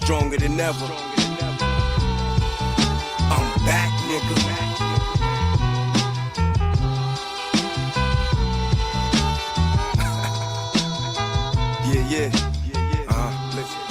stronger than ever. I'm back, nigga. Yeah. Listen.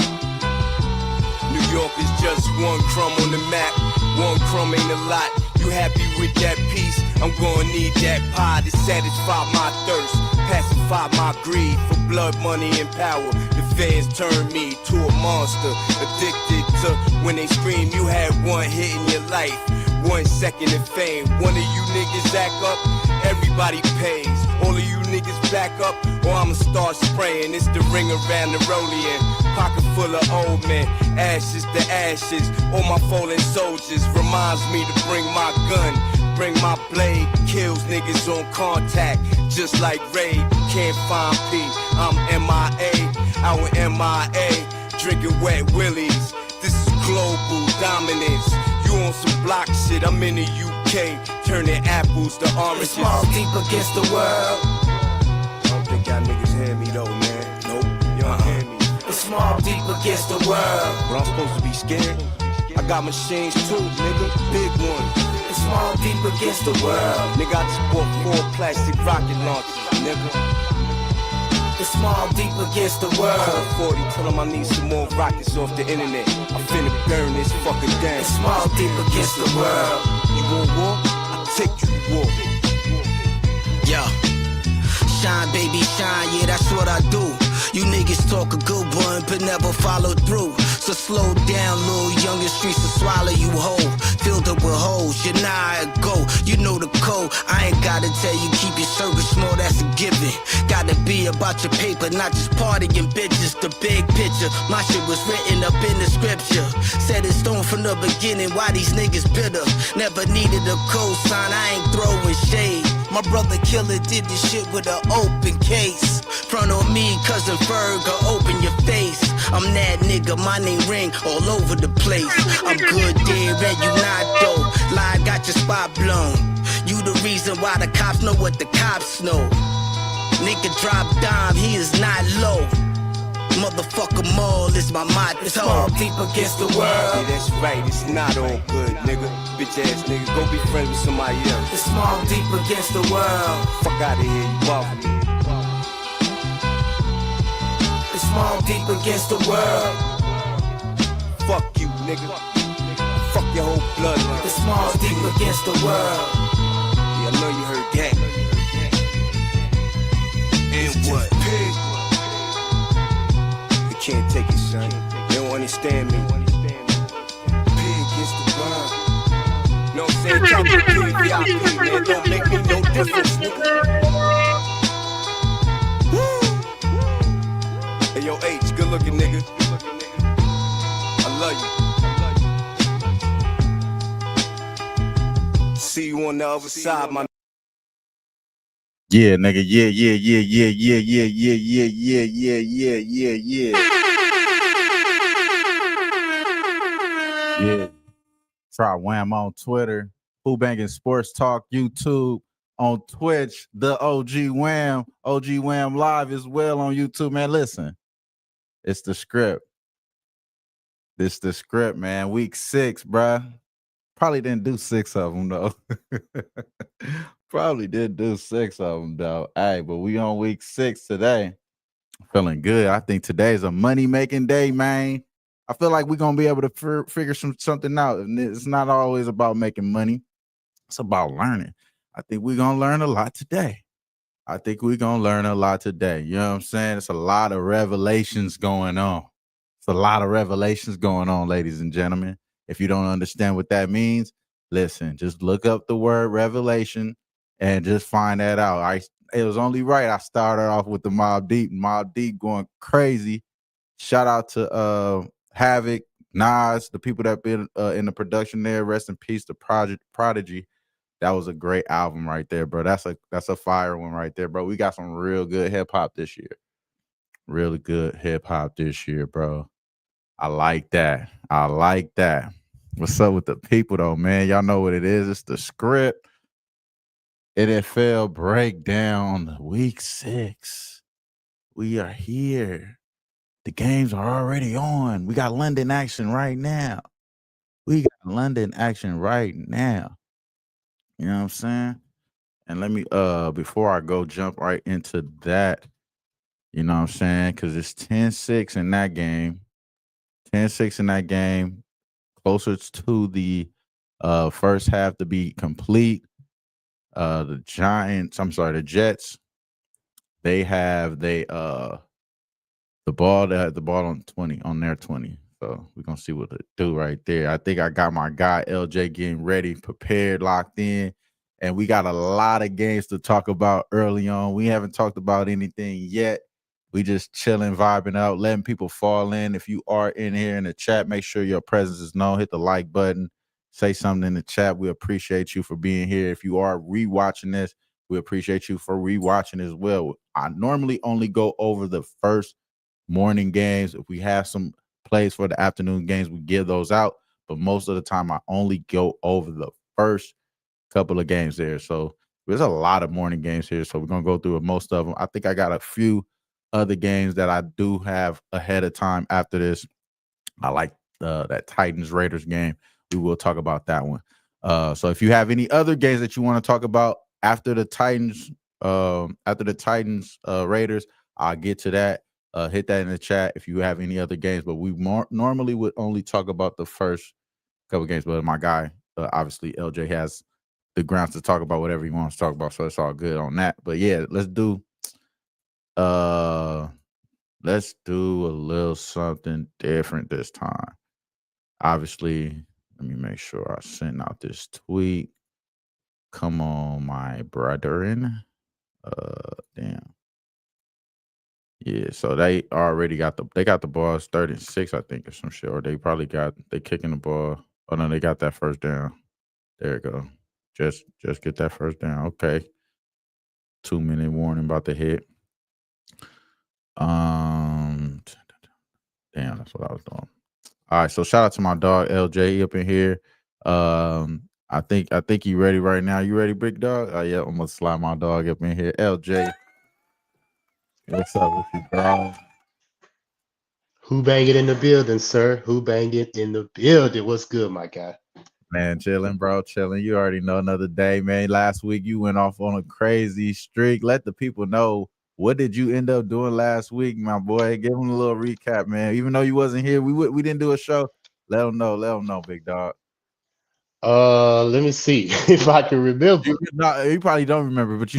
New York is just one crumb on the map. One crumb ain't a lot. You happy with that piece? I'm gonna need that pie to satisfy my thirst, pacify my greed for blood, money, and power. The fans turn me to a monster, addicted to when they scream. You had one hit in your life, 1 second of fame. One of you niggas act up, everybody pays. All of you niggas back up, or I'ma start spraying. It's the ring around the rolling, pocket full of old men, ashes to ashes. All my fallen soldiers reminds me to bring my gun, bring my blade. Kills niggas on contact, just like Ray. Can't find P, I'm MIA, out in MIA, drinking wet willies. This is global dominance. You on some block shit, I'm in the UK, turning apples to oranges. It's small deep against the world. I don't think y'all niggas hear me though, man. Nope, you don't hear me. It's small deep against the world. But I'm supposed to be scared? I got machines too, nigga, big ones. It's small deep against the world. Nigga, I just bought 4 plastic rocket launchers, nigga. It's small deep against the world. Call 40, tell them I need some more rockets off the internet. I'm finna burn this fucking down. It's small deep against the world. You want war? I'll take you to war. Yo, shine baby shine, yeah that's what I do. You niggas talk a good one but never follow through. So slow down little youngin', streets will swallow you whole. Filled up with holes, you know how it go. You know the code, I ain't gotta tell you keep your circle small, that's a given. Gotta be about your paper, not just partying bitches. The big picture, my shit was written up in the scripture. Set in stone from the beginning, why these niggas bitter? Never needed a cosign, I ain't throwing shade. My brother Killer did this shit with an open case. Front on me, cousin Ferg, open your face. I'm that nigga, my name ring all over the place. I'm good there and you not though. Lie got your spot blown. You the reason why the cops know what the cops know. Nigga drop dime, he is not low. Motherfucker Maul is my motto. It's small deep against the world. Yeah, that's right, it's not all good, nigga. Bitch ass nigga, go be friends with somebody else. It's small deep against the world. Fuck out of here, you bother me. It's small deep against the world. Fuck you, nigga. Fuck your whole bloodline. It's small deep against the world. Yeah, I know you heard that. And what? You can't take it, son. They don't understand me. Pig against the world. Know what I'm saying? Talk to PVIP, man. Don't make me no difference, nigga. Woo! Hey, yo, H, good looking nigga. I love you. See you on the other side, my. Yeah, nigga. Yeah. Yeah. Try Wham on Twitter. Who-Bangin Sports Talk, YouTube, on Twitch, the OG Wham. OG Wham Live as well on YouTube, man. Listen, it's the script. This the script, man. Week 6, bruh. Probably didn't do 6 of them, though. Probably did do 6 of them, though. Hey, but we on week 6 today. Feeling good. I think today's a money-making day, man. I feel like we're going to be able to figure something out. And it's not always about making money. It's about learning. I think we're going to learn a lot today. You know what I'm saying? It's a lot of revelations going on. Ladies and gentlemen. If you don't understand what that means, listen, just look up the word revelation and just find that out. It was only right I started off with the Mobb Deep going crazy. Shout out to Havoc, Nas, the people that been in the production there. Rest in peace to Prodigy. That was a great album right there, bro. That's a fire one right there, bro. We got some real good hip hop this year. Really good hip hop this year, bro. I like that. What's up with the people though, man? Y'all know what it is. It's the script. NFL breakdown week 6. We are here. The games are already on. We got London action right now. We got London action right now. You know what I'm saying? And let me before I go jump right into that, you know what I'm saying? Cause it's 10-6 in that game. 10-6 in that game. Closer to the first half to be complete. The Jets, they had the ball on 20, on their 20. So we're gonna see what it do right there. I think I got my guy LJ getting ready, prepared, locked in. And we got a lot of games to talk about early on. We haven't talked about anything yet. We just chilling, vibing out, letting people fall in. If you are in here in the chat, make sure your presence is known. Hit the like button, say something in the chat. We appreciate you for being here. If you are rewatching this, we appreciate you for rewatching as well. I normally only go over the first morning games. If we have some plays for the afternoon games, we give those out. But most of the time, I only go over the first couple of games there. So there's a lot of morning games here. So we're going to go through most of them. I think I got a few other games that I do have ahead of time after this. I like that Titans Raiders game. We will talk about that one. So if you have any other games that you want to talk about after the Titans Raiders, I'll get to that. Hit that in the chat if you have any other games. But we normally would only talk about the first couple games. But my guy, obviously LJ, has the grounds to talk about whatever he wants to talk about. So it's all good on that. But yeah, let's do a little something different this time. Obviously, let me make sure I send out this tweet. Come on, my brethren. Damn. Yeah, so they already got the ball. It's 36, I think, or some shit. Or they kicking the ball. Oh no, they got that first down. There you go. Just get that first down. Okay. 2-minute warning about to hit. Damn, that's what I was doing. All right, so shout out to my dog LJ up in here. I think you ready right now. You ready, big dog? Oh yeah, I'm gonna slide my dog up in here. LJ, what's up with you, dog? Who-Bangin in the building, sir? Who-Bangin in the building? What's good, my guy? Man, chilling, bro, chilling. You already know, another day, man. Last week you went off on a crazy streak. Let the people know, what did you end up doing last week, my boy? Give them a little recap, man. Even though you wasn't here, we didn't do a show. Let them know, big dog. Let me see if I can remember. You probably don't remember, but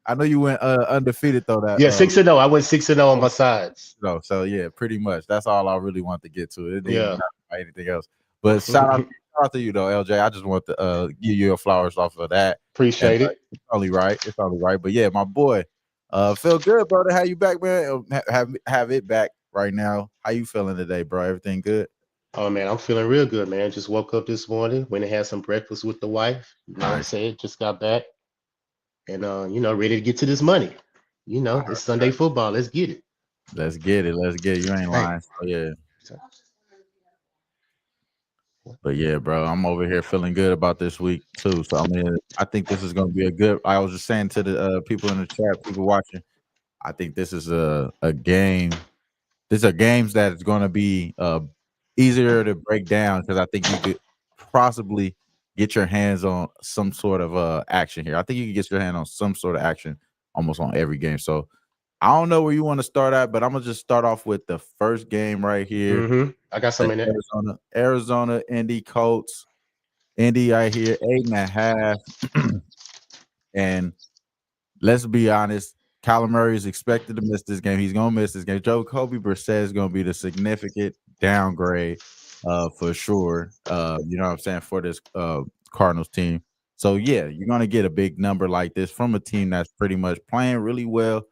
I know you went undefeated though. That Yeah, 6-0. I went 6-0 on my sides. So yeah, pretty much. That's all I really want to get to. It didn't even Yeah. matter about anything else. But shout out to you though, LJ. I just want to give you your flowers off of that. Appreciate And, it. it's only right. It's only right. But yeah, my boy, feel good, bro, to have you back, man. Have it back right now. How you feeling today, bro? Everything good? Oh man, I'm feeling real good, man. Just woke up this morning, went and had some breakfast with the wife. You know what I'm Nice. saying? Just got back. And ready to get to this money. It's Sunday football. Let's get it. Let's get it. You ain't lying. So yeah. But yeah, bro, I'm over here feeling good about this week too. So I mean, I think this is going to be a good. I was just saying to the people in the chat, people watching, I think this is a game. These are games that is going to be easier to break down because I think you could possibly get your hands on some sort of action here. I think you can get your hand on some sort of action almost on every game. So I don't know where you want to start at, but I'm gonna just start off with the first game right here. I got some in it. Arizona, Indy Colts. Indy, I hear 8.5. And let's be honest, Kyler Murray is expected to miss this game. He's gonna miss this game. Jacoby Brissett is gonna be the significant downgrade for sure. You know what I'm saying, for this Cardinals team. So yeah, you're gonna get a big number like this from a team that's pretty much playing really well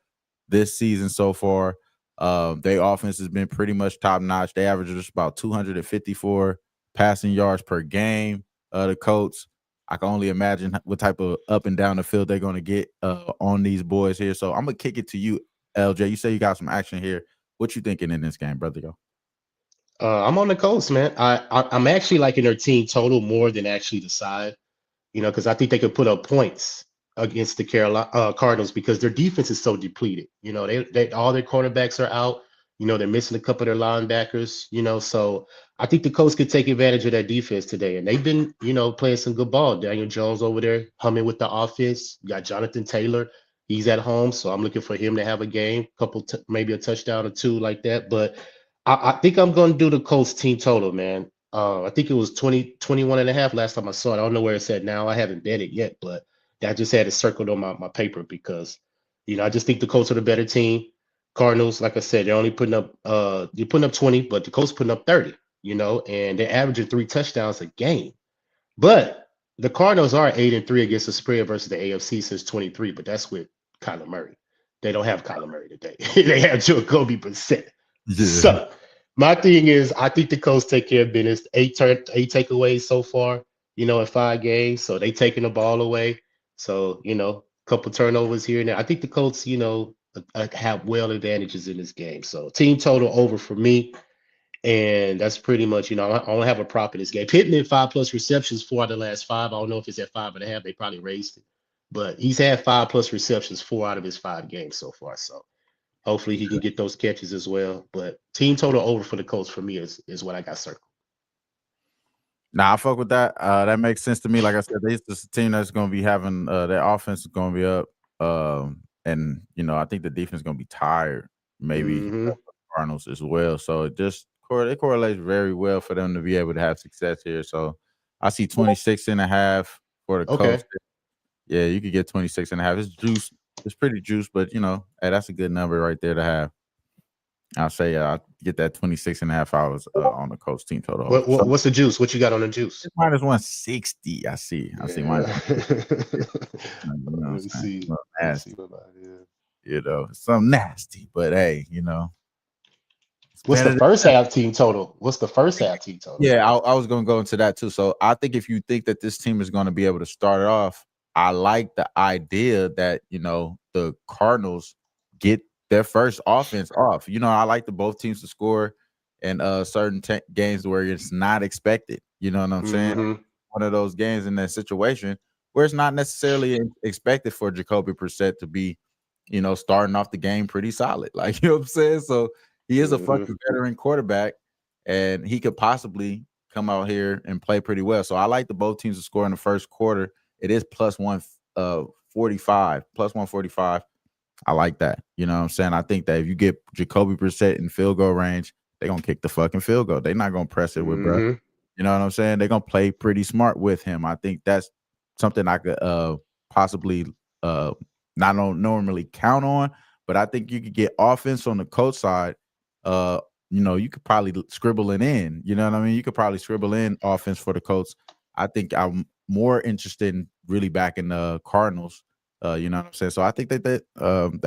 this season so far. Their offense has been pretty much top notch. They average just about 254 passing yards per game. The Colts, I can only imagine what type of up and down the field they're going to get on these boys here. So I'm gonna kick it to you, LJ. You say you got some action here. What you thinking in this game, brother? Yo. I'm on the Colts, man. I'm actually liking their team total more than actually the side. Because I think they could put up points. against the Carolina Cardinals because their defense is so depleted. You know, they all their cornerbacks are out. You know, they're missing a couple of their linebackers. You know, so I think the Colts could take advantage of that defense today, and they've been, you know, playing some good ball. Daniel Jones over there humming with the offense. You got Jonathan Taylor. He's at home, so I'm looking for him to have a game, maybe a touchdown or two like that. But I think I'm going to do the Colts team total, man. I think it was 21 and a half last time I saw it. I don't know where it's at now. I haven't bet it yet, but I just had it circled on my paper because, you know, I just think the Colts are the better team. Cardinals, like I said, they're only putting up you're putting up 20, but the Colts putting up 30, you know, and they're averaging 3 touchdowns a game. But the Cardinals are 8-3 against the spread versus the AFC since 23, but that's with Kyler Murray. They don't have Kyler Murray today. They have Jacoby Brissett. Yeah. So my thing is, I think the Colts take care of business. Eight takeaways so far, you know, in 5 games. So they taking the ball away. So, you know, a couple turnovers here and there. I think the Colts, you know, have well advantages in this game. So team total over for me. And that's pretty much, you know, I don't have a prop in this game. Pittman 5+ receptions, 4 out of the last 5. I don't know if it's at 5.5. They probably raised it, but he's had 5+ receptions 4 out of his 5 games so far. So hopefully he can get those catches as well. But team total over for the Colts for me is what I got circled. Nah, I fuck with that. That makes sense to me. Like I said, this is a team that's going to be having their offense is going to be up, and you know I think the defense is going to be tired. Maybe Mm-hmm. Cardinals as well. So it correlates very well for them to be able to have success here. So I see 26.5 for the Okay. Colts. Yeah, you could get 26.5. It's juice. It's pretty juice, but you know, hey, that's a good number right there to have. I'll say I get that 26.5 hours on the Colts team total over. So What's the juice? What you got on the juice? it's minus 160. I see minus 160. You know what I'm Let me saying? see. Well, Let me see nasty, what I did. you know, some nasty, but hey, you know, it's What's the better than first nothing. half team total? What's the first half team total? Yeah, I was gonna go into that too. So I think if you think that this team is gonna be able to start it off, I like the idea that you know the Cardinals get their first offense off. You know, I like the both teams to score in certain games where it's not expected. You know what I'm saying? Mm-hmm. One of those games in that situation where it's not necessarily expected for Jacoby Brissett to be, you know, starting off the game pretty solid. Like you know what I'm saying? So he is a Mm-hmm. fucking veteran quarterback and he could possibly come out here and play pretty well. So I like the both teams to score in the first quarter. It is plus 145, plus 145. I like that. You know what I'm saying? I think that if you get Jacoby Brissett in field goal range, they're gonna kick the fucking field goal. They're not gonna press it with bro. Mm-hmm. You know what I'm saying? They're gonna play pretty smart with him. I think that's something I could possibly not normally count on, but I think you could get offense on the coach side. You know, you could probably scribble it in. You know what I mean? You could probably scribble in offense for the Colts. I think I'm more interested in really backing the Cardinals. You know what I'm saying? So I think that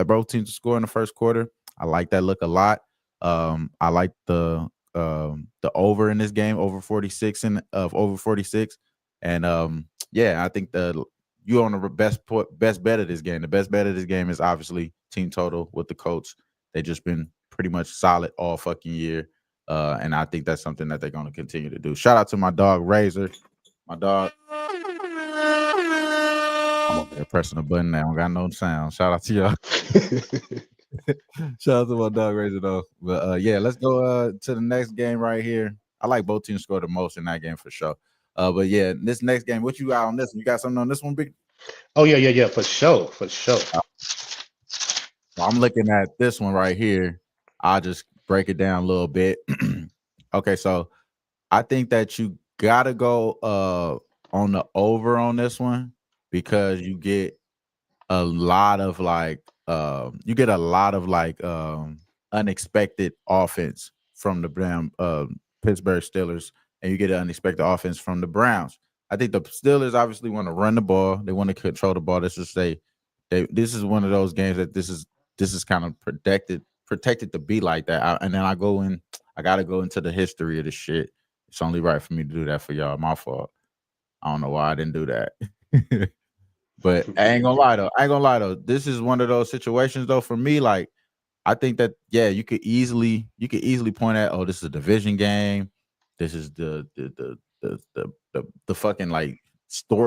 both teams score in the first quarter. I like that look a lot. I like the over in this game, over 46 and over 46. And yeah, I think you on the best bet of this game. The best bet of this game is obviously team total with the Colts. They just been pretty much solid all fucking year. And I think that's something that they're going to continue to do. Shout out to my dog Razor. My dog. I'm over there pressing a button now. I don't got no sound. Shout out to y'all. Shout out to my dog Razor though. But yeah, let's go to the next game right here. I like both teams score the most in that game for sure. But yeah, this next game, what you got on this one? You got something on this one, Big? Oh yeah, for sure, for sure. So I'm looking at this one right here. I'll just break it down a little bit. Okay, so I think that you gotta go on the over on this one because you get a lot of unexpected offense from the Pittsburgh Steelers, and you get an unexpected offense from the Browns. I think the Steelers obviously want to run the ball. They want to control the ball. This is one of those games that this is kind of protected to be like that. And then I gotta go into the history of the shit. It's only right for me to do that for y'all. My fault. I don't know why I didn't do that. But I ain't gonna lie though. This is one of those situations though for me. Like I think that yeah, you could easily point at, oh, this is a division game. This is the fucking like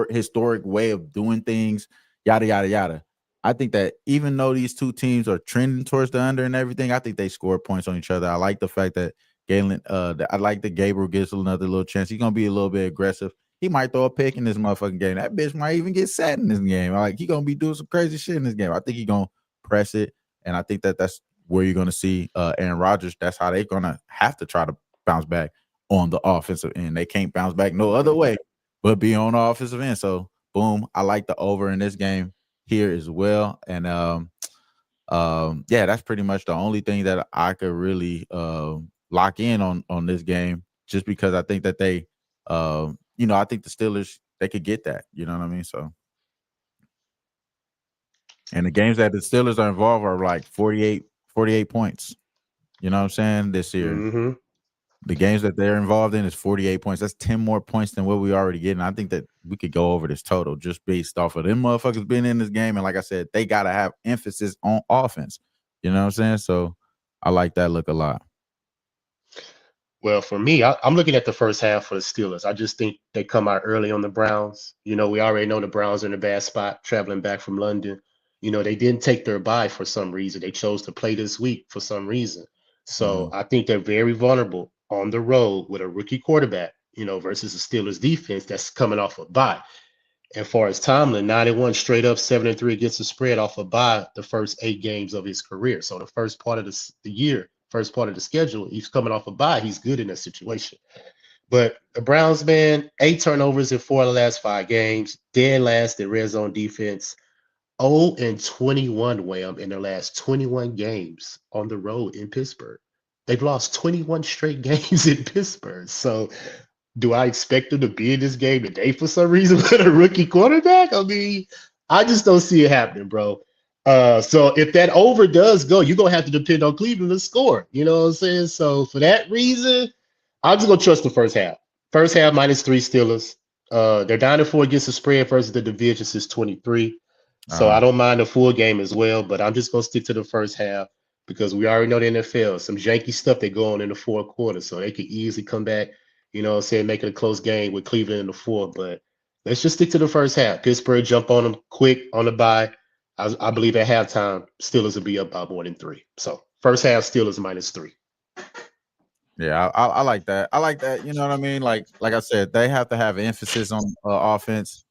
historic way of doing things. yada yada yada. I think that even though these two teams are trending towards the under and everything, I think they score points on each other. I like the fact that Galen, I like that Gabriel gets another little chance. He's gonna be a little bit aggressive. He might throw a pick in this motherfucking game. That bitch might even get sat in this game. Like he gonna be doing some crazy shit in this game. I think he gonna press it, and I think that that's where you're gonna see Aaron Rodgers. That's how they're gonna have to try to bounce back on the offensive end. They can't bounce back no other way but be on the offensive end. So boom, I like the over in this game here as well. And yeah, that's pretty much the only thing that I could really lock in on this game, just because I think that they I think the Steelers, they could get that. You know what I mean? So, and the games that the Steelers are involved are like 48 points. You know what I'm saying? This year. Mm-hmm. The games that they're involved in is 48 points. That's 10 more points than what we already get. And I think that we could go over this total just based off of them motherfuckers being in this game. And like I said, they got to have emphasis on offense. You know what I'm saying? So I like that look a lot. Well, for me, I'm looking at the first half for the Steelers. I just think they come out early on the Browns. You know, we already know the Browns are in a bad spot traveling back from London. You know, they didn't take their bye for some reason. They chose to play this week for some reason. So I think they're very vulnerable on the road with a rookie quarterback, you know, versus the Steelers defense that's coming off a bye. And far as Tomlin, 91 straight up, 7-3 against the spread off a bye the first 8 games of his career. So the first part of the year, first part of the schedule, he's coming off a bye. He's good in that situation. But the Browns, man, 8 turnovers in 4 of the last 5 games, dead last in red zone defense, 0-21 wham in their last 21 games on the road in Pittsburgh. They've lost 21 straight games in Pittsburgh. So do I expect them to be in this game today for some reason with a rookie quarterback? I mean, I just don't see it happening, bro. So if that over does go, you're gonna have to depend on Cleveland to score. You know what I'm saying? So for that reason, I'm just gonna trust the first half. First half -3 Steelers. They're down to 4 against the spread versus the division since 23. So I don't mind the full game as well, but I'm just gonna stick to the first half because we already know the NFL, some janky stuff they go on in the fourth quarter, so they could easily come back, you know what I'm saying, make it a close game with Cleveland in the fourth. But let's just stick to the first half. Pittsburgh jump on them quick on the bye. I believe at halftime, Steelers will be up by more than 3. So first half, Steelers -3. Yeah, I like that. I like that. You know what I mean? Like I said, they have to have emphasis on offense.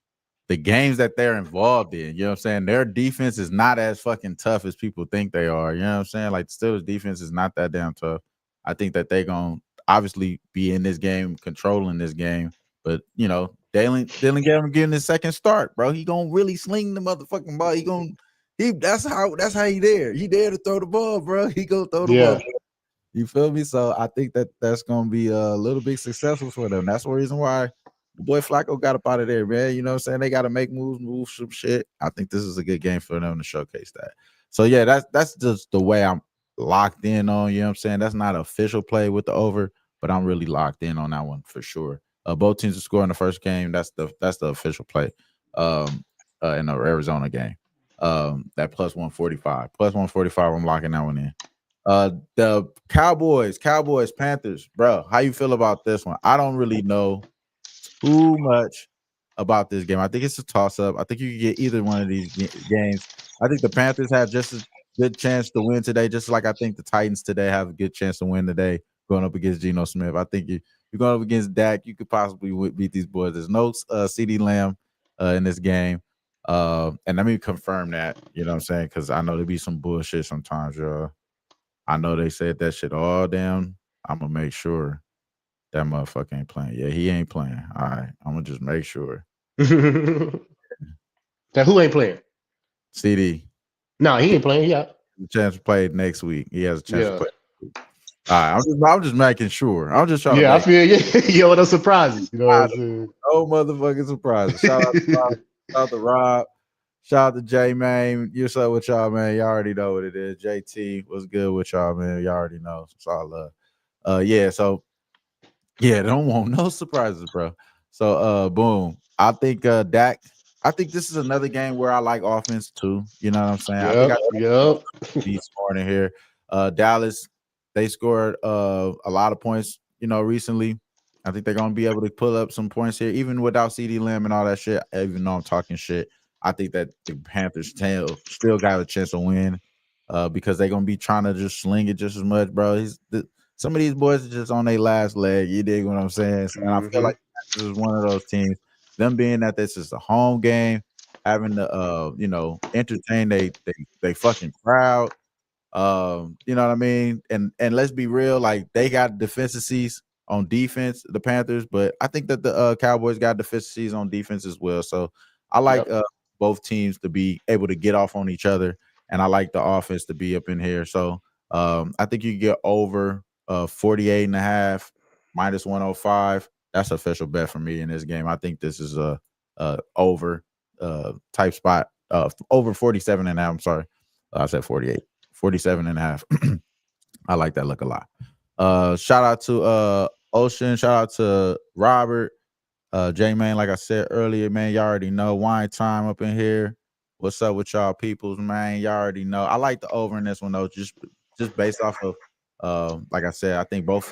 The games that they're involved in, you know what I'm saying? Their defense is not as fucking tough as people think they are. You know what I'm saying? Like the Steelers defense is not that damn tough. I think that they're gonna obviously be in this game, controlling this game. But you know, Dylan Gavin getting his second start, bro. He gonna really sling the motherfucking ball. That's how he there. He there to throw the ball, bro. He gonna throw the ball. You feel me? So I think that that's gonna be a little bit successful for them. That's the reason why the boy Flacco got up out of there, man. You know what I'm saying? They got to make moves, move some shit. I think this is a good game for them to showcase that. So yeah, that's just the way I'm locked in on. You know what I'm saying? That's not an official play with the over, but I'm really locked in on that one for sure. Both teams to score in the first game. That's the official play. In the Arizona game. That plus 145. Plus 145. I'm locking that one in. The Cowboys, Panthers, bro. How you feel about this one? I don't really know too much about this game. I think it's a toss-up. I think you can get either one of these games. I think the Panthers have just a good chance to win today, just like I think the Titans today have a good chance to win today going up against Geno Smith. I think you're going up against Dak. You could possibly beat these boys. There's no CeeDee Lamb in this game. And let me confirm that, you know what I'm saying? Because I know there be some bullshit sometimes, y'all. I know they said that shit all damn. I'm going to make sure that motherfucker ain't playing. Yeah, he ain't playing. All right. I'm going to just make sure. Now, who ain't playing? CD. No, he ain't playing. Yeah. Chance to play next week. He has a chance to play. All right. I'm just making sure. I'm just trying to. Yeah, I feel yo, no surprises. You know what I'm saying? No motherfucking surprises. Shout out to Rob. Shout out to J Man. What's up with y'all, man? Y'all already know what it is. JT, what's good with y'all, man? Y'all already know. It's all love. Yeah, so yeah, don't want no surprises, bro. So boom. I think Dak. I think this is another game where I like offense too. You know what I'm saying? Yep, I think be scoring here. Dallas, they scored a lot of points, recently. I think they're gonna be able to pull up some points here, even without CeeDee Lamb and all that shit. Even though I'm talking shit, I think that the Panthers still got a chance to win because they're gonna be trying to just sling it just as much, bro. Some of these boys are just on their last leg. You dig what I'm saying? And I feel like this is one of those teams. Them being that this is a home game, having to entertain they fucking crowd. You know what I mean? And let's be real, like they got deficiencies on defense, the Panthers, but I think that the Cowboys got deficiencies on defense as well. So I like both teams to be able to get off on each other, and I like the offense to be up in here. So I think you get over 48 and a half minus 105. That's an official bet for me in this game. I think this is a over type spot. Over 47 and a half. I'm sorry. I said 48. 47 and a half. I like that look a lot. Shout out to Ocean. Shout out to Robert. J Man, like I said earlier, man, y'all already know wine time up in here. What's up with y'all peoples, man? Y'all already know. I like the over in this one though, just based off of like I said, I think both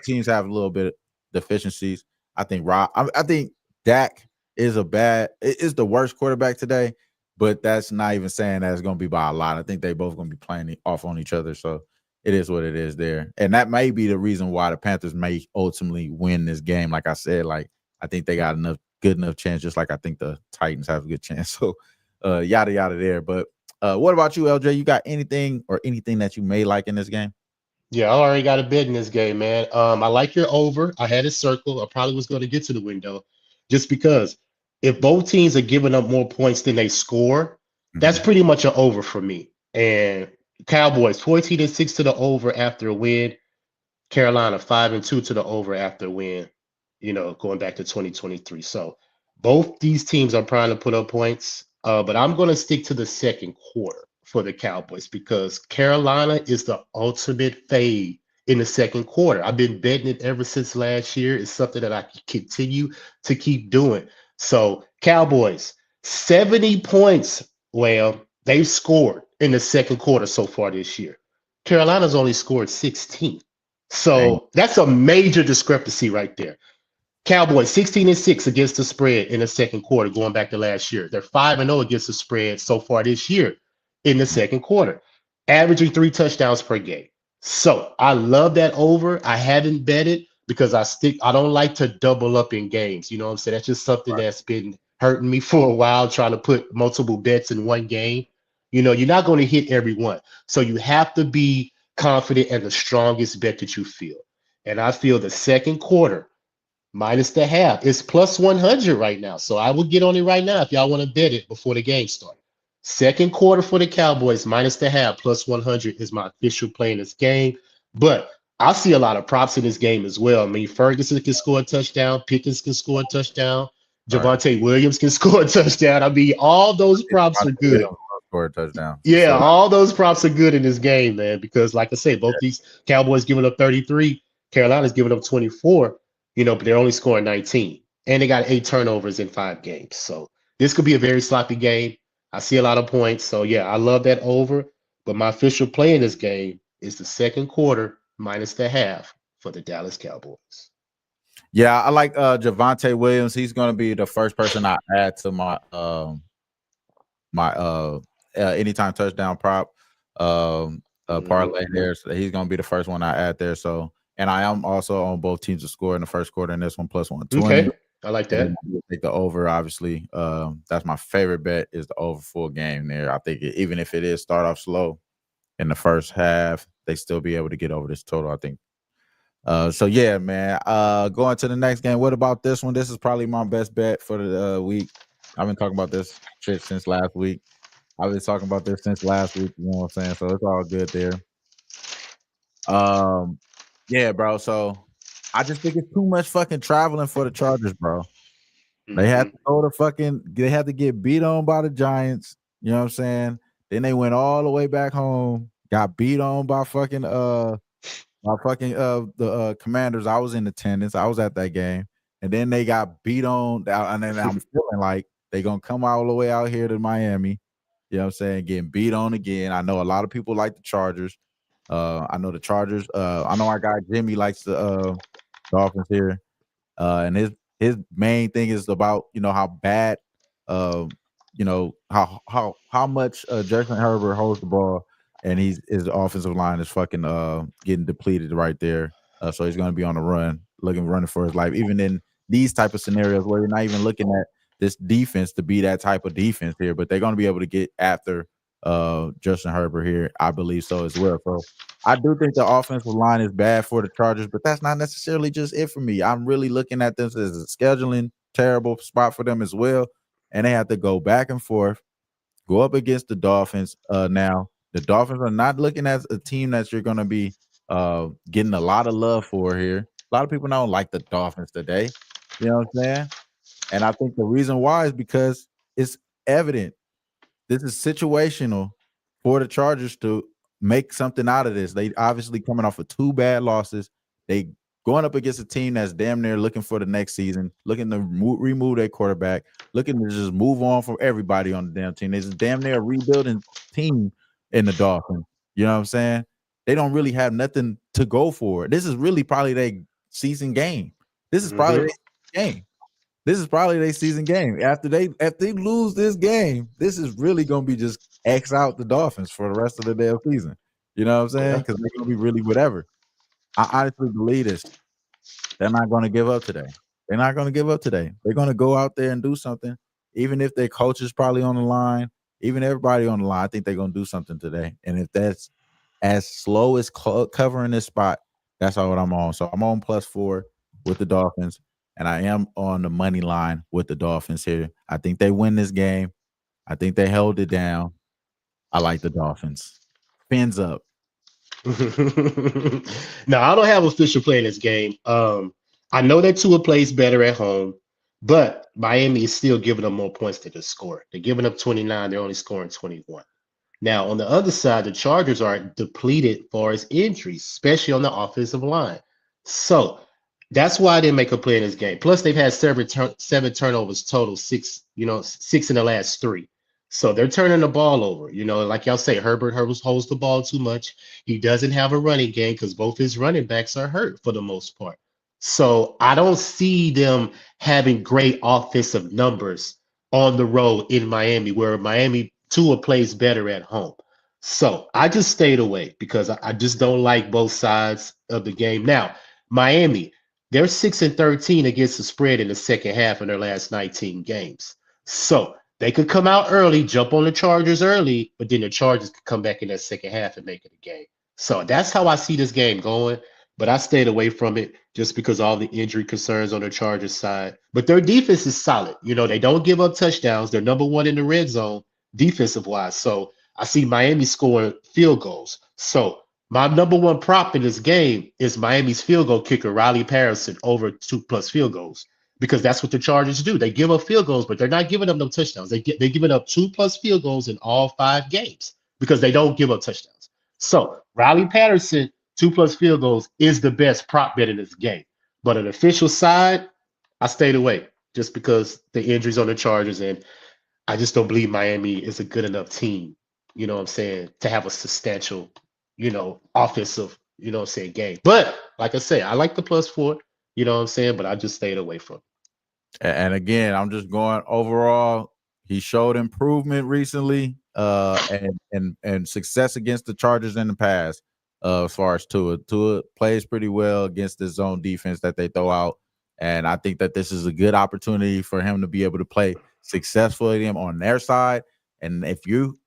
teams have a little bit of deficiencies. I think I think Dak is the worst quarterback today, but that's not even saying that it's gonna be by a lot. I think they both gonna be playing off on each other. So it is what it is there. And that may be the reason why the Panthers may ultimately win this game. Like I said, like I think they got good enough chance, just like I think the Titans have a good chance. So yada yada there. But what about you, LJ? You got anything that you may like in this game? Yeah, I already got a bid in this game, man. I like your over. I had it circled. I probably was going to get to the window just because if both teams are giving up more points than they score, that's pretty much an over for me. And Cowboys 14-6 to the over after a win. Carolina 5-2 to the over after a win, going back to 2023. So both these teams are trying to put up points, but I'm going to stick to the second quarter for the Cowboys because Carolina is the ultimate fade in the second quarter. I've been betting it ever since last year. It's something that I continue to keep doing. So Cowboys, 70 points, well, they've scored in the second quarter so far this year. Carolina's only scored 16. So that's a major discrepancy right there. Cowboys 16-6 against the spread in the second quarter, going back to last year. They're 5-0 against the spread so far this year in the second quarter, averaging 3 touchdowns per game. So I love that over. I haven't bet it because I don't like to double up in games. You know what I'm saying? That's just something that's been hurting me for a while, trying to put multiple bets in one game. You're not going to hit every one. So you have to be confident in the strongest bet that you feel. And I feel the second quarter minus the half is plus 100 right now. So I will get on it right now if y'all want to bet it before the game starts. Second quarter for the Cowboys minus the half plus 100 is my official play in this game. But I see a lot of props in this game as well. I mean, Ferguson can score a touchdown, Pickens can score a touchdown, Javonte Williams can score a touchdown. I mean, all those props are good. Score a touchdown. Yeah, all those props are good in this game, man, because like I say, both these Cowboys giving up 33, Carolina's giving up 24, but they're only scoring 19. And they got 8 turnovers in 5 games. So this could be a very sloppy game. I see a lot of points. So yeah, I love that over. But my official play in this game is the second quarter minus the half for the Dallas Cowboys. Yeah, I like Javonte Williams. He's gonna be the first person I add to my anytime touchdown prop parlay there. So he's gonna be the first one I add there. So, and I am also on both teams to score in the first quarter in this one plus 120. Okay, I like that. Take the over, obviously. That's my favorite bet is the over full game there. I think even if it is start off slow in the first half, they still be able to get over this total, I think. So yeah, man. Going to the next game. What about this one? This is probably my best bet for the week. I've been talking about this shit since last week. I've been talking about this since last week. You know what I'm saying? So it's all good there. Yeah, bro. So I just think it's too much fucking traveling for the Chargers, bro. They had to go to they had to get beat on by the Giants. You know what I'm saying? Then they went all the way back home, got beat on by the Commanders. I was in attendance. I was at that game. And then they got beat on. And then I'm feeling like they're going to come all the way out here to Miami. You know what I'm saying? Getting beat on again. I know a lot of people like the Chargers. I know the Chargers. I know our guy Jimmy likes the Dolphins here. And his main thing is about, how bad how much Justin Herbert holds the ball, and his offensive line is fucking getting depleted right there. So he's going to be on the run, running for his life. Even in these type of scenarios where you're not even looking at this defense to be that type of defense here, but they're going to be able to get after Justin Herbert here. I believe so as well. So I do think the offensive line is bad for the Chargers, but that's not necessarily just it for me. I'm really looking at this as a scheduling terrible spot for them as well, and they have to go back and forth, go up against the Dolphins. Now the Dolphins are not looking at a team that you're going to be getting a lot of love for here. A lot of people don't like the Dolphins today. You know what I'm saying? And I think the reason why is because it's evident this is situational for the Chargers to make something out of this. They obviously coming off of 2 bad losses. They going up against a team that's damn near looking for the next season, looking to remove their quarterback, looking to just move on from everybody on the damn team. There's a damn near rebuilding team in the Dolphins. You know what I'm saying? They don't really have nothing to go for. This is really probably their season game. This is probably their game. This is probably their season game. After they lose this game, this is really gonna be just X out the Dolphins for the rest of the damn season. You know what I'm saying? Because they're gonna be really whatever. I honestly believe this. They're not gonna give up today. They're not gonna give up today. They're gonna go out there and do something, even if their coach is probably on the line, even everybody on the line. I think they're gonna do something today. And if that's as slow as covering this spot, that's all what I'm on. So I'm on +4 with the Dolphins, and I am on the money line with the Dolphins here. I think they win this game. I think they held it down. I like the Dolphins. Fins up. No, I don't have official play in this game. I know that Tua plays better at home, but Miami is still giving them more points than the score. They're giving up 29, they're only scoring 21. Now, on the other side, the Chargers are depleted for his injuries, especially on the offensive line. So that's why I didn't make a play in this game. Plus, they've had seven turnovers total, six in the last 3. So they're turning the ball over. Like y'all say, Herbert holds the ball too much. He doesn't have a running game because both his running backs are hurt for the most part. So I don't see them having great offensive numbers on the road in Miami, where Miami Tua plays better at home. So I just stayed away because I just don't like both sides of the game. Now, Miami, they're 6-13 against the spread in the second half in their last 19 games. So they could come out early, jump on the Chargers early, but then the Chargers could come back in that second half and make it a game. So that's how I see this game going. But I stayed away from it just because all the injury concerns on the Chargers side. But their defense is solid. They don't give up touchdowns. They're number 1 in the red zone defensive wise. So I see Miami scoring field goals. So my number 1 prop in this game is Miami's field goal kicker, Riley Patterson, over 2+ field goals, because that's what the Chargers do. They give up field goals, but they're not giving up no touchdowns. They're giving up 2+ field goals in all 5 games because they don't give up touchdowns. So Riley Patterson, 2+ field goals, is the best prop bet in this game. But an official side, I stayed away just because the injuries on the Chargers, and I just don't believe Miami is a good enough team, you know what I'm saying, to have a substantial, offensive, game. But like I say, I like the +4, you know what I'm saying, but I just stayed away from it. And again, I'm just going overall. He showed improvement recently, and success against the Chargers in the past. As far as Tua plays pretty well against the zone defense that they throw out, and I think that this is a good opportunity for him to be able to play successfully on their side. And if you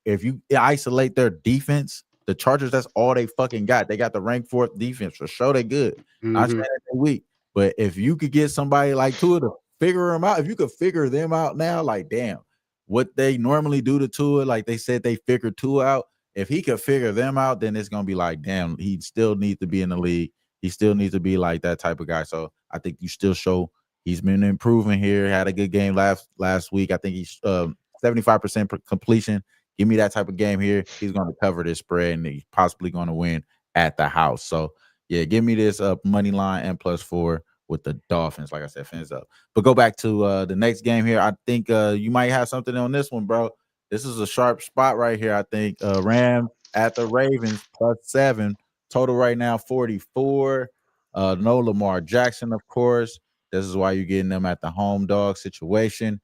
isolate their defense, the Chargers, that's all they fucking got. They got the ranked 4th defense. For sure, they good. Not saying that they're weak, but if you could get somebody like Tua to figure them out, if you could figure them out now, like damn, what they normally do to Tua, like they said they figured Tua out. If he could figure them out, then it's gonna be like, damn, he still needs to be in the league. He still needs to be like that type of guy. So I think you still show he's been improving here. Had a good game last week. I think he's 75% completion. Give me that type of game here. He's going to cover this spread, and he's possibly going to win at the house. So yeah, give me this money line and +4 with the Dolphins. Like I said, fins up. But go back to the next game here. I think you might have something on this one, bro. This is a sharp spot right here. I think Rams at the Ravens +7. Total right now 44. No Lamar Jackson, of course. This is why you're getting them at the home dog situation.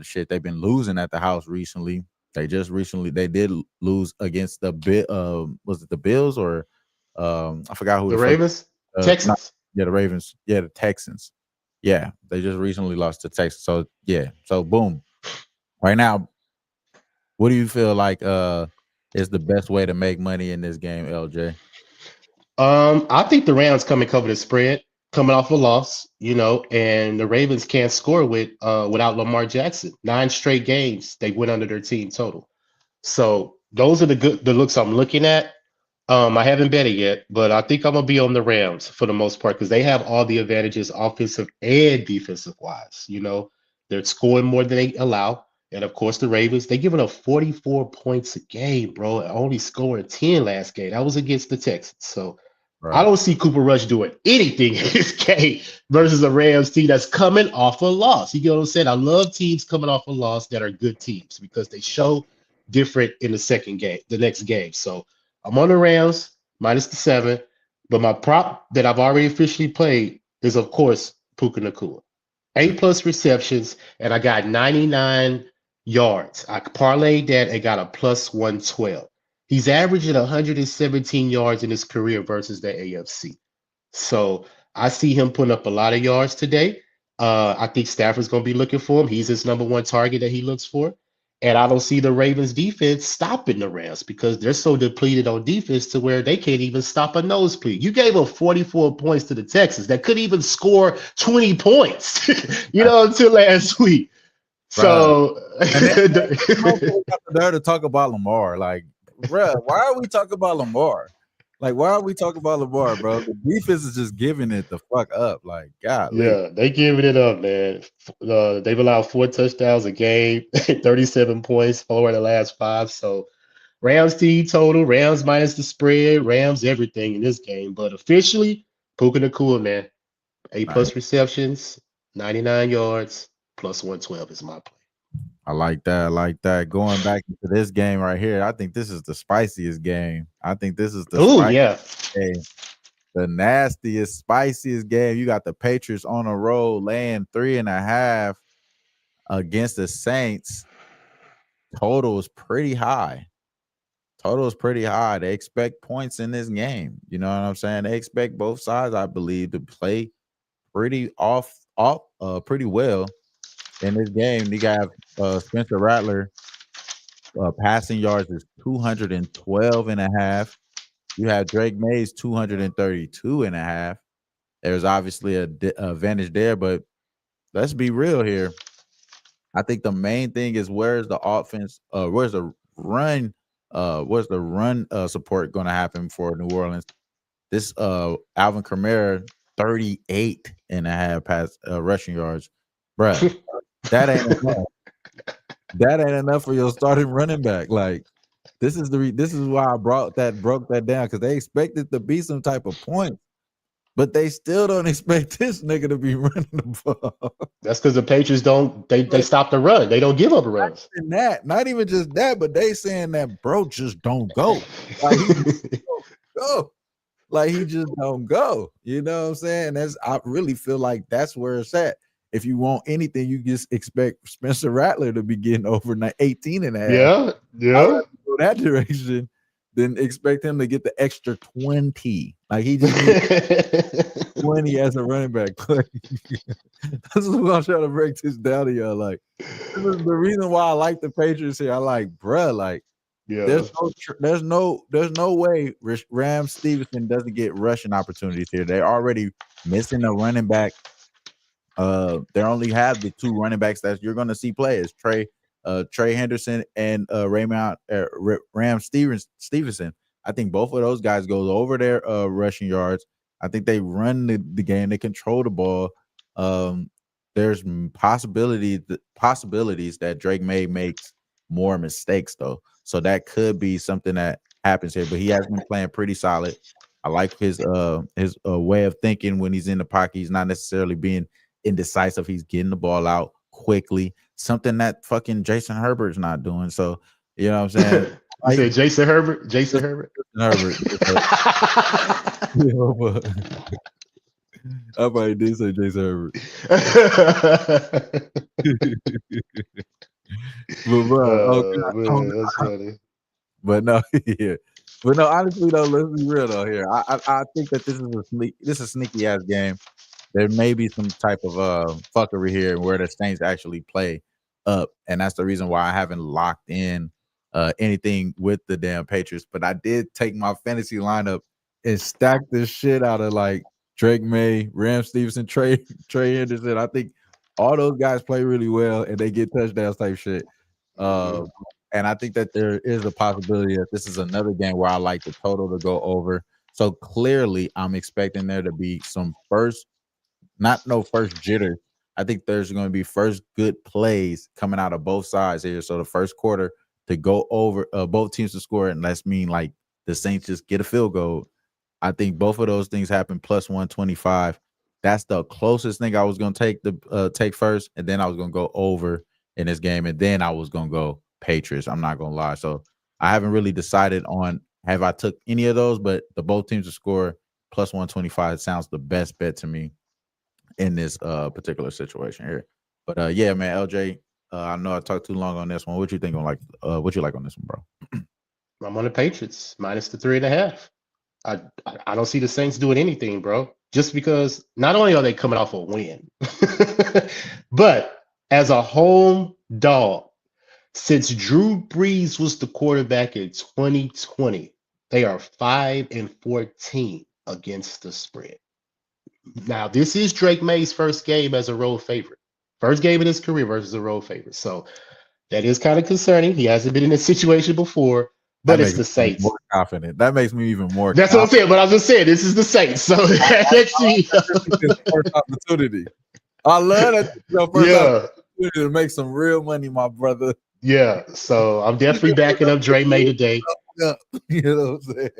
Shit, they've been losing at the house recently. They did lose against the was it the Bills or I forgot who The the fuck Ravens, not, Texans. yeah, the Ravens, yeah, the Texans. Yeah, they just recently lost to Texas. So yeah, so boom. Right now, what do you feel like is the best way to make money in this game, LJ? I think the Rams come and cover the spread, coming off a loss, and the Ravens can't score without Lamar Jackson. 9 straight games they went under their team total. So those are the looks I'm looking at. I haven't bet it yet, but I think I'm gonna be on the Rams for the most part because they have all the advantages, offensive and defensive wise. They're scoring more than they allow, and of course the Ravens they giving up 44 points a game, bro. Only scoring 10 last game. That was against the Texans. So I Right. don't see Cooper Rush doing anything in this game versus a Rams team that's coming off a loss. You get what I'm saying? I love teams coming off a loss that are good teams because they show different in the next game. So I'm on the Rams minus the 7, but my prop that I've already officially played is, of course, Puka Nacua. 8+ receptions, and I got 99 yards. I parlayed that and got a plus 112. He's averaging 117 yards in his career versus the AFC. So I see him putting up a lot of yards today. I think Stafford's going to be looking for him. He's his number one target that he looks for. And I don't see the Ravens defense stopping the Rams because they're so depleted on defense to where they can't even stop a nosebleed. You gave up 44 points to the Texans that couldn't even score 20 points, until last week. Bruh. So And then we got the nerve to talk about Lamar. Like, bruh, why are we talking about Lamar? Like, why are we talking about Lamar, bro? The defense is just giving it the fuck up. Like, golly. yeah, they giving it up, man. They've allowed 4 touchdowns a game, 37 points, 4 of the last 5. So Rams team total, Rams minus the spread, Rams everything in this game. But officially, Puka Nacua, man. 8+ Nice. receptions, 99 yards, plus 112 is my play. I like that. I like that. Going back into this game right here, I think this is the spiciest game. I think this is the Oh, yeah. game. The nastiest, spiciest game. You got the Patriots on a roll, laying 3.5 against the Saints. Total is pretty high. They expect points in this game. You know what I'm saying? They expect both sides, I believe, to play pretty pretty well in this game. You got Spencer Rattler passing yards is 212.5. You have Drake Mays 232.5. There's obviously a advantage there, but let's be real here. I think the main thing is where's the offense, where's the run support going to happen for New Orleans. This Alvin Kamara 38.5 pass rushing yards, bruh. That ain't enough. That ain't enough for your starting running back. Like this is why I broke that down because they expected to be some type of point, but they still don't expect this nigga to be running the ball. That's because the Patriots they stop the run. They don't give up runs. Not even just that, but they saying that bro just don't go. Like he just don't go. Like he just don't go. You know what I'm saying? I really feel like that's where it's at. If you want anything, you just expect Spencer Rattler to be getting over 18.5. Yeah. Go that direction, then expect him to get the extra 20. Like he just needs 20 as a running back. This is what I'm trying to break this down to y'all. Like, this is the reason why I like the Patriots here. I like, bruh, like, there's no way Ram Stevenson doesn't get rushing opportunities here. They're already missing a running back. They only have the 2 running backs that you're going to see play is Trey Henderson and Ram Stevenson. I think both of those guys goes over their rushing yards. I think they run the game. They control the ball. There's possibilities that Drake May makes more mistakes though. So that could be something that happens here. But he has been playing pretty solid. I like his way of thinking when he's in the pocket. He's not necessarily being indecisive. He's getting the ball out quickly. Something that fucking Jason Herbert's not doing. So, you know what I'm saying? You said Jason Herbert? Jason Herbert. I probably did say Jason Herbert. But bro, oh Oh God, oh, man, that's funny. but no, yeah. But no, honestly though, let's be real though here. I think that this is a sneaky ass game. There may be some type of fuckery here where the Saints actually play up, and that's the reason why I haven't locked in anything with the damn Patriots. But I did take my fantasy lineup and stack this shit out of like Drake May, Ram Stevenson, Trey Henderson. I think all those guys play really well and they get touchdowns type shit. Uh, Mhm. and I think that there is a possibility that this is another game where I like the total to go over. So clearly, I'm expecting there to be some not no first jitter. I think there's going to be first good plays coming out of both sides here. So the first quarter to go over, both teams to score, and let's mean like the Saints just get a field goal. I think both of those things happen plus 125. That's the closest thing I was going to take first, and then I was going to go over in this game, and then I was going to go Patriots. I'm not going to lie. So I haven't really decided on have I took any of those, but the both teams to score plus 125 sounds the best bet to me in this particular situation here. But yeah, man, LJ, I know I talked too long on this one. What you think on what you like on this one, bro? I'm on the Patriots minus the 3.5. I don't see the Saints doing anything, bro. Just because not only are they coming off a win, but as a home dog, since Drew Brees was the quarterback in 2020, they are 5-14 against the spread. Now, this is Drake May's first game as a road favorite. First game in his career versus a road favorite. So that is kind of concerning. He hasn't been in this situation before, That but it's makes the me even Saints. more confident. That makes me even more That's what I'm confident. saying. But I was just saying, this is the Saints. So let's see. First opportunity. I love that your first Yeah. opportunity to make some real money, my brother. Yeah. So I'm definitely backing up Dre May today. Yeah, you know what I'm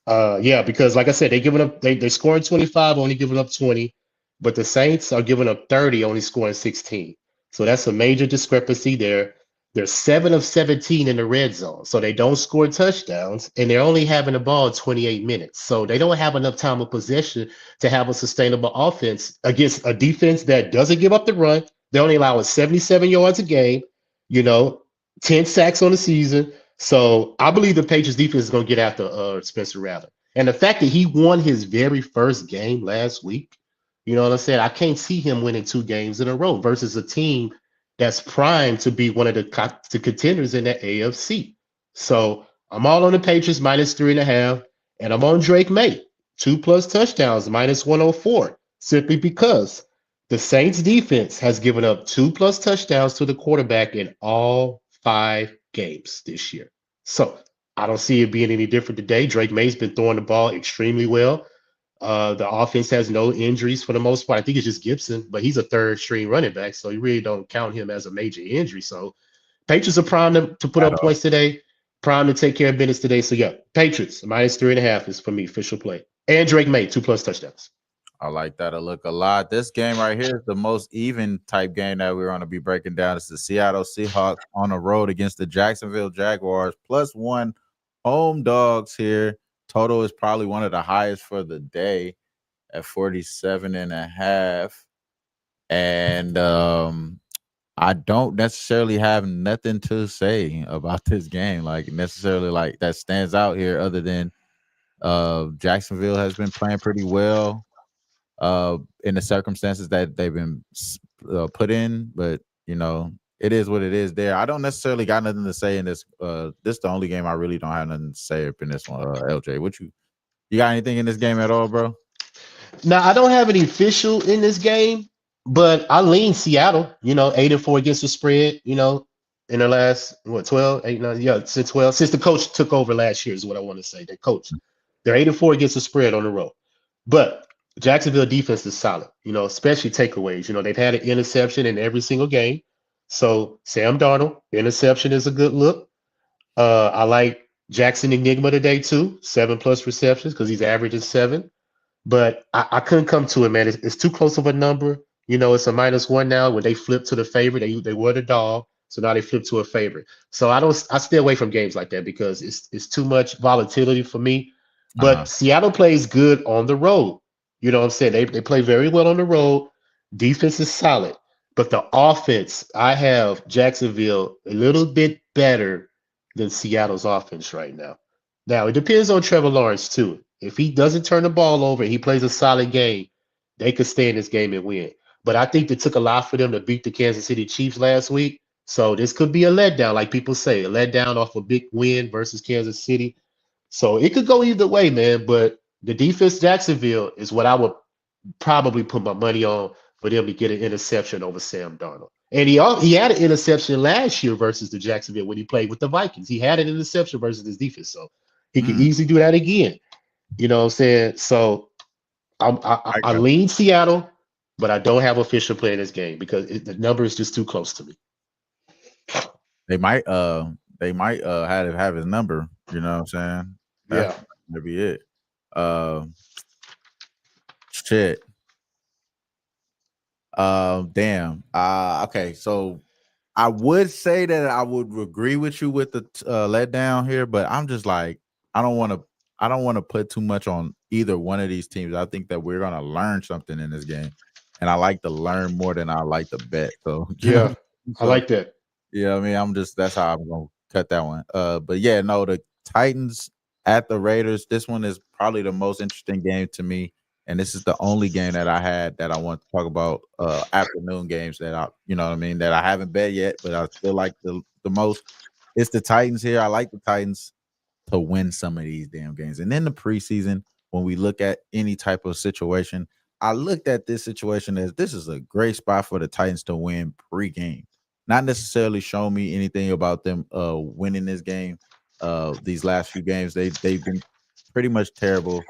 saying? Yeah, because like I said, they're scoring 25, only giving up 20, but the Saints are giving up 30, only scoring 16. So that's a major discrepancy there. They're 7 of 17 in the red zone. So they don't score touchdowns and they're only having the ball 28 minutes. So they don't have enough time of possession to have a sustainable offense against a defense that doesn't give up the run. They only allow us 77 yards a game, you know, 10 sacks on the season. So I believe the Patriots defense is going to get after Spencer Rattler. And the fact that he won his very first game last week, you know what I'm saying? I can't see him winning 2 games in a row versus a team that's primed to be one of the contenders in the AFC. So I'm all on the Patriots minus 3.5, and I'm on Drake May 2+ touchdowns minus 104 simply because the Saints defense has given up 2+ touchdowns to the quarterback in all 5 games this year. So I don't see it being any different today. Drake May's been throwing the ball extremely well. The offense has no injuries for the most part. I think it's just Gibson, but he's a third string running back, so you really don't count him as a major injury. So Patriots are primed to put At up all. points today, primed to take care of business today. So yeah, Patriots minus 3.5 is for me official play. And Drake May 2+ touchdowns. I like that. I look a lot. This game right here is the most even type game that we're going to be breaking down. It's the Seattle Seahawks on the road against the Jacksonville Jaguars. +1 home dogs here. Total is probably one of the highest for the day at 47.5. And I don't necessarily have nothing to say about this game, like necessarily like that stands out here other than Jacksonville has been playing pretty well in the circumstances that they've been put in, but you know, it is what it is there. I don't necessarily got nothing to say in this. This is the only game I really don't have nothing to say up in this one. LJ, what you got anything in this game at all, bro? Now I don't have any official in this game, but I lean Seattle. 8-4 against the spread. In the last 12, 8, 9, yeah, since 12, since the coach took over last year is what I want to say. The coach, they're 8-4 against the spread on the road, but Jacksonville defense is solid. Especially takeaways. They've had an interception in every single game. So Sam Darnold, interception is a good look. I like Jackson Enigma today too, 7+ receptions because he's averaging 7. But I couldn't come to it, man. It's too close of a number. It's a -1 now. When they flip to the favorite, they were the dog, so now they flip to a favorite. So I stay away from games like that because it's too much volatility for me. Uh huh. But Seattle plays good on the road. You know what I'm saying? They play very well on the road. Defense is solid. But the offense, I have Jacksonville a little bit better than Seattle's offense right now. Now, it depends on Trevor Lawrence, too. If he doesn't turn the ball over and he plays a solid game, they could stay in this game and win. But I think it took a lot for them to beat the Kansas City Chiefs last week. So this could be a letdown, like people say, a letdown off a big win versus Kansas City. So it could go either way, man. But the defense Jacksonville is what I would probably put my money on for them to get an interception over Sam Darnold. And he had an interception last year versus the Jacksonville when he played with the Vikings. He had an interception versus his defense, so he could Mm, easily do that again. You know what I'm saying? So I got lean Seattle, but I don't have official play in this game because the number is just too close to me. they might have his number, you know what I'm saying? That's Yeah. gonna be it. Uh shit. Damn. Okay, so I would say that I would agree with you with the letdown here, but I'm just like I don't want to put too much on either one of these teams. I think that we're gonna learn something in this game, and I like to learn more than I like to bet. So you know, Yeah. I so like that. yeah, I mean, that's how I'm gonna cut that one. But yeah, no, the Titans at the Raiders. This one is probably the most interesting game to me, and this is the only game that I had that I want to talk about. Afternoon games that you know what I mean, that I haven't bet yet, but I still like the most. It's the Titans here. I like the Titans to win some of these damn games. And in the preseason, when we look at any type of situation, I looked at this situation as this is a great spot for the Titans to win pre-game. Not necessarily show me anything about them winning this game. These last few games, they've been pretty much terrible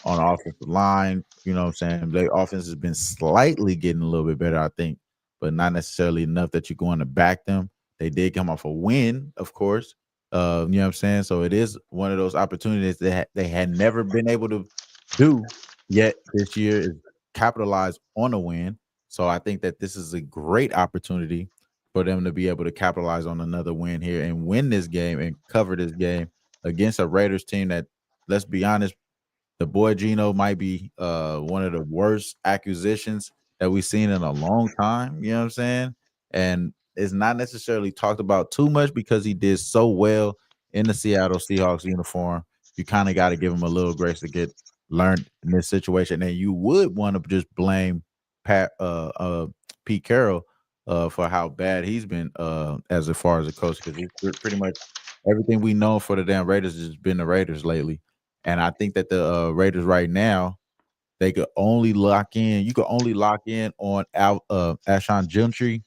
on the offensive line. You know what I'm saying? Their offense has been slightly getting a little bit better, I think, but not necessarily enough that you're going to back them. They did come off a win, of course, you know what I'm saying? So it is one of those opportunities that they had never been able to do yet this year is capitalize on a win. So I think that this is a great opportunity for them to be able to capitalize on another win here and win this game and cover this game against a Raiders team that, let's be honest, the boy Gino might be one of the worst acquisitions that we've seen in a long time. You know what I'm saying? And it's not necessarily talked about too much because he did so well in the Seattle Seahawks uniform. You kind of got to give him a little grace to get learned in this situation. And you would want to just blame Pete Carroll for how bad he's been as far as a coach, because he's pretty much everything we know for the damn Raiders has been the Raiders lately. And I think that the Raiders right now, they could only lock in. You could only lock in on Alshon Gentry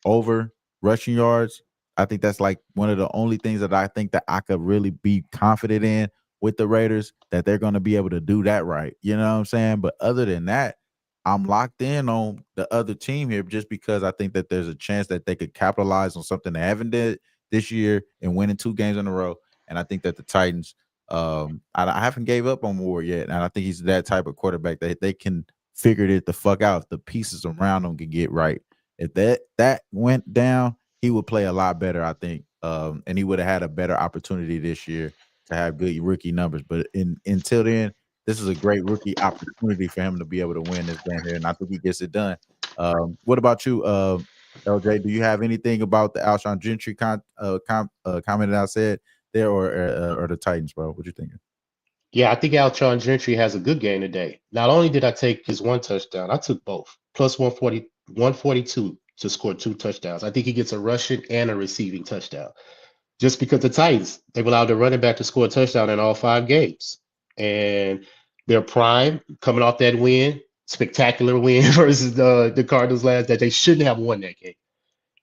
over rushing yards. I think that's like one of the only things that I think that I could really be confident in with the Raiders, that they're going to be able to do that right. You know what I'm saying? But other than that, I'm locked in on the other team here just because I think that there's a chance that they could capitalize on something they haven't did this year and winning 2 games in a row. And I think that the Titans, I haven't gave up on Ward yet, and I think he's that type of quarterback that they can figure it the fuck out if the pieces around him can get right. If that went down, he would play a lot better, I think, and he would have had a better opportunity this year to have good rookie numbers. But until then, this is a great rookie opportunity for him to be able to win this game here, and I think he gets it done. What about you, LJ? Do you have anything about the Alshon Gentry comment that I said there, or the Titans, bro? What you thinking? Yeah, I think Alshon Gentry has a good game today. Not only did I take his 1 touchdown, I took both. Plus 140, 142 to score 2 touchdowns. I think he gets a rushing and a receiving touchdown. Just because the Titans, they've allowed the running back to score a touchdown in all 5 games. And they're prime coming off that win, spectacular win versus the Cardinals last, that they shouldn't have won that game.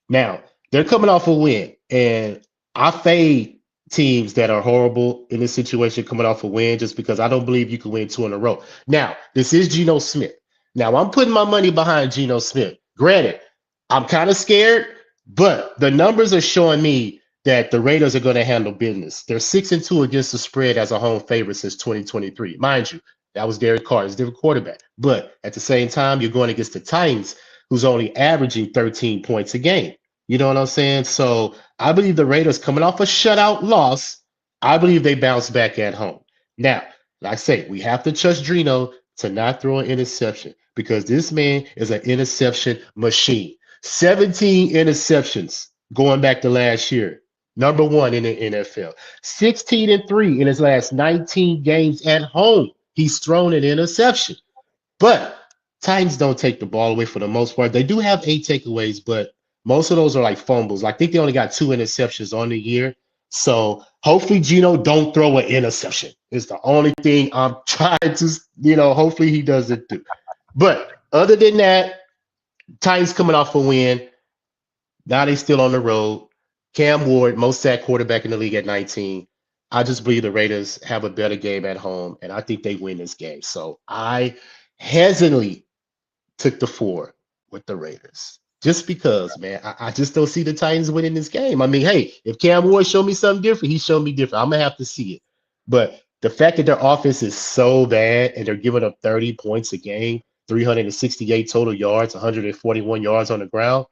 Now, they're coming off a win, and I fade teams that are horrible in this situation coming off a win just because I don't believe you can win 2 in a row. Now, this is Geno Smith. Now, I'm putting my money behind Geno Smith. Granted, I'm kind of scared, but the numbers are showing me that the Raiders are going to handle business. They're 6-2 against the spread as a home favorite since 2023. Mind you, that was Derek Carr, it's a different quarterback. But at the same time, you're going against the Titans, who's only averaging 13 points a game. You know what I'm saying? So I believe the Raiders coming off a shutout loss, I believe they bounce back at home. Now, like I say, we have to trust Drino to not throw an interception because this man is an interception machine. 17 interceptions going back to last year. Number one in the NFL. 16-3 in his last 19 games at home. He's thrown an interception. But Titans don't take the ball away for the most part. They do have 8 takeaways, but most of those are like fumbles. I think they only got 2 interceptions on the year. So hopefully Gino don't throw an interception. It's the only thing I'm trying to, hopefully he doesn't do. But other than that, Titans coming off a win. Now they still on the road. Cam Ward, most sacked quarterback in the league at 19. I just believe the Raiders have a better game at home, and I think they win this game. So I hesitantly took the 4 with the Raiders. Just because, man, I just don't see the Titans winning this game. I mean, hey, if Cam Ward showed me something different, he showed me different. I'm gonna have to see it. But the fact that their offense is so bad and they're giving up 30 points a game, 368 total yards, 141 yards on the ground,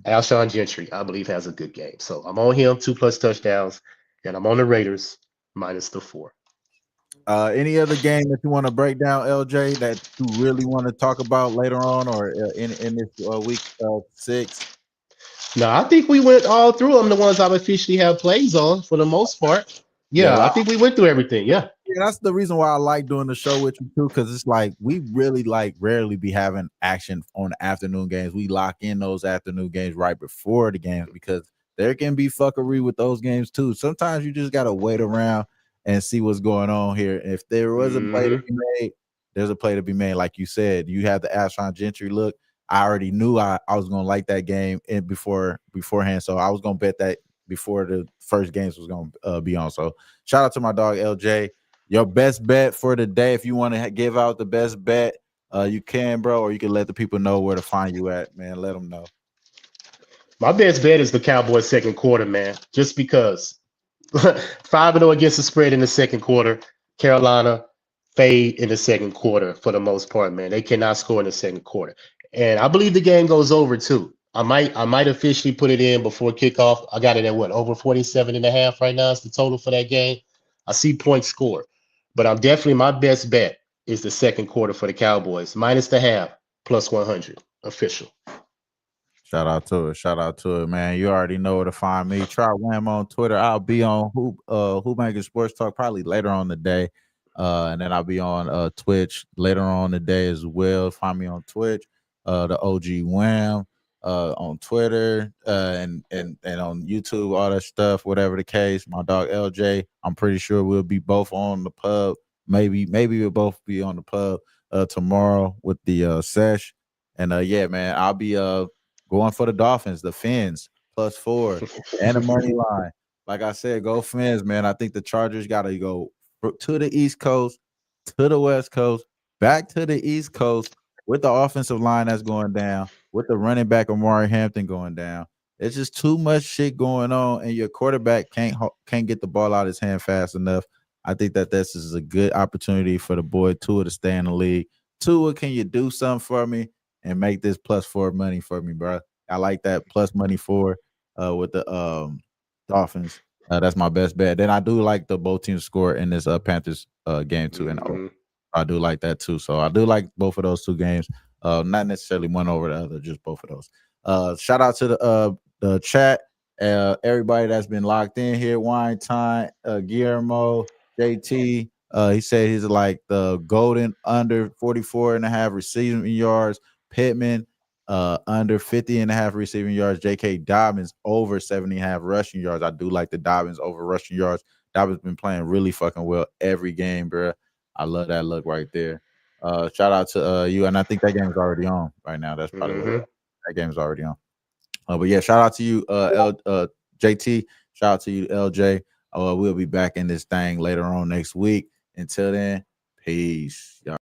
Alshon Gentry, I believe, has a good game. So I'm on him, 2+ touchdowns, and I'm on the Raiders minus the 4. Any other game that you want to break down, LJ, that you really want to talk about later on, or in this week 6? No, I think we went all through them. The ones I've officially have plays on for the most part. Yeah, I think we went through everything. Yeah. Yeah, that's the reason why I like doing the show with you too, because it's like we really rarely be having action on the afternoon games. We lock in those afternoon games right before the games because there can be fuckery with those games too. Sometimes you just gotta wait around and see what's going on here. If there was a play to be made, there's a play to be made. Like you said, you have the Alshon Gentry look. I already knew I was gonna like that game beforehand, so I was gonna bet that before the first games was gonna be on. So shout out to my dog LJ. Your best bet for the day, if you want to give out the best bet, you can, bro, or you can let the people know where to find you at, man. Let them know. My best bet is the Cowboys second quarter, man, just because 5-0 against the spread in the second quarter. Carolina fade in the second quarter for the most part, man. They cannot score in the second quarter. And I believe the game goes over too. I might officially put it in before kickoff. I got it at what, over 47.5 right now is the total for that game. I see points scored. But I'm definitely, my best bet is the second quarter for the Cowboys. Minus the half, plus 100. Official. Shout out to it, man. You already know where to find me. Try Wham on Twitter. I'll be on Who-Bangin Sports Talk probably later on the day. And then I'll be on Twitch later on the day as well. Find me on Twitch, the OG Wham, on Twitter, and on YouTube, all that stuff, whatever the case. My dog LJ, I'm pretty sure we'll be both on the pub. Maybe we'll both be on the pub tomorrow with the sesh. And yeah, man, I'll be going for the Dolphins, the Fins, +4, and the money line. Like I said, go Fins, man. I think the Chargers got to go to the East Coast, to the West Coast, back to the East Coast with the offensive line that's going down, with the running back Amari Hampton going down. It's just too much shit going on, and your quarterback can't get the ball out of his hand fast enough. I think that this is a good opportunity for the boy Tua to stay in the league. Tua, can you do something for me and make this +4 money for me, bro? I like that plus money for with the Dolphins. That's my best bet. Then I do like the both teams score in this Panthers game too, and I do like that too. So I do like both of those two games. Not necessarily one over the other, just both of those. Shout out to the chat, everybody that's been locked in here. Wine Time, Guillermo, JT. He said he's like the golden under 44.5 receiving yards. Pittman under 50.5 receiving yards. J.K. Dobbins over 70.5 rushing yards. I do like the Dobbins over rushing yards. Dobbins been playing really fucking well every game, bro. I love that look right there. Shout out to you, and I think that game is already on right now. That's probably what that game is already on. But yeah, shout out to you, JT. Shout out to you, LJ. We'll be back in this thing later on next week. Until then, peace. Y'all.